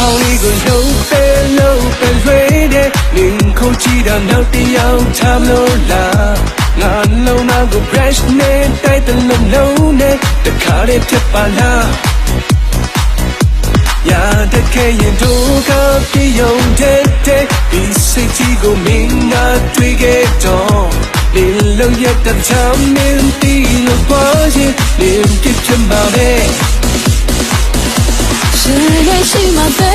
ခေါင်းလေးကိုလှုပ်ပဲလွှဲတဲ့နင်ခုကြည့်တာနောက်တစ်ယောက်ချမလို့လားငါလုံးနာကို brush နဲ့တိုက်တဲ့လုံးနဲ့တခါတည်းဖြစ်ပါလားရာတကယ်ရင်တို့ကပြေယုံတဲ့ဒီစိတ်ကြီးကိုမင်းငါတွေ့ခဲ့တော့ဒီလိုရတဲ့ချမ်းမင်းတီလို့ပေါ်ရင်ဒီဖြစ်ချင်ပါလေရှိမှပဲ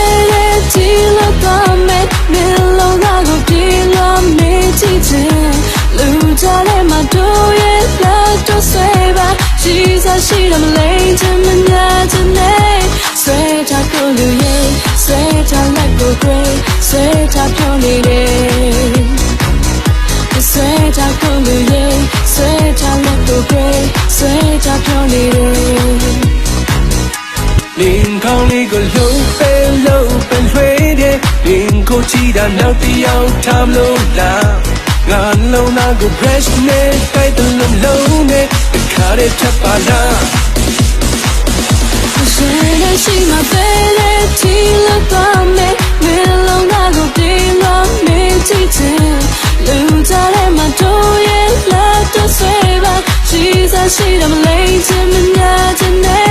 ဒီလိုတော့မဲ့မလုံးသားကိုပြေးလို့မေးကြည့်ချင်လူကြတဲ့မှာတို့ရဲ့လက်တော့ဆွဲပါရှိစားရှိတော့မလိမ့်ချင်မညာချင်နေဆွဲချကိုလူရဲ့ဆွဲချလက်ကို grey ဆွဲချပြောနေတယ်ဆွဲချကိုလူရဲ့ဆွဲချလက်ကို grey ဆွဲချပြောနေတယ်နင်ခေါင်းလေးကိုလှုပ်ပဲလွှဲတဲ့နင်ကိုကြည့်တာနောက်တစ်ယောက်ထမ်းလို့လားငါလုံးနာကို brush နဲ့တိုက်တဲ့လုံးနဲ့တခါတည်းချက်ပါလားရှိမှပဲဒီလိုတော့မဲ့မလုံးနာကိုပြေးလို့မေးကြည့်ချင်လူကြတဲ့မှာတို့ရဲ့လက်တော့ဆွဲပါရှိစားရှိတော့မလိမ့်ချင်မညာချင်နေ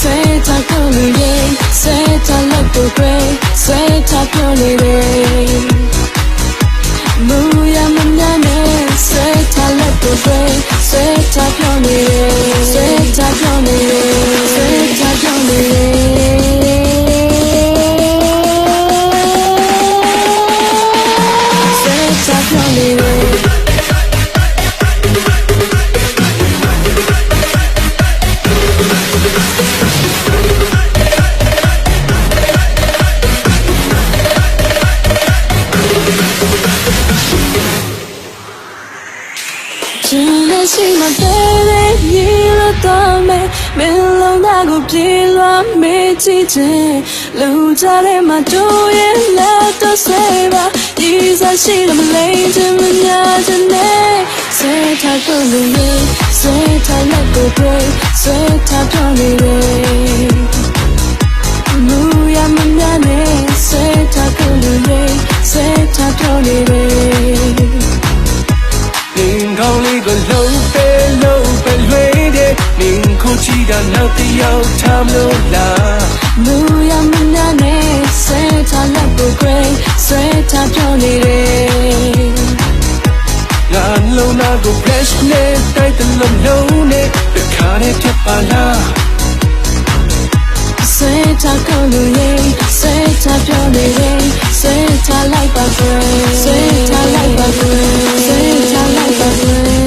ဆွဲချကိုလူရဲ့ဆွဲချလက်ကို grey ဆွဲချပြောနေတယ်မူရမညာနဲ့ဆွဲချလက်ကို grey ဆွဲချပြောနေတယ်ဆွဲချပြောနေတယ်ဆွဲချပြောနေရှိမှပဲရေလို့တော့မယ်မလုံးသားကိုပြေးလို့မေးကြည့်ချင်လူကြတဲ့မှာတို့ရဲ့လက်တော့ဆွဲပါဒီစားရှိတော့မလိမ့်ချင်မညာချင်နေဆွဲထားကိုလူရဲ့ဆွဲထားလက်ကို grey ဆွဲထားပြောနေတယ်မူရမညာနဲ့ဆွဲထားကိုလူရဲ့ဆွဲထားပြောနေတယ်နင်ခေါင်းလေးကိုလှုပ်ပဲလွှဲတဲ့နင်ခုကြည့်တာနောက်တစ်ယောက်ထမ်းလို့လားမူရမညာနဲ့ဆွဲထားလက်ကို grey ဆွဲထားပြောနေတယ်ငါလုံးနာကို brush နဲ့တိုက်တဲ့လုံးနဲ့တခါတည်းဖြစ်ပါလားဆွဲထားကိုလူရဲ့ဆွဲထားပြောနေတယ်ဆွဲထားလိုက်ပါ grey ဆွဲထားလိုက်ပါ grey ဆွဲထားလိုက်ပါ grey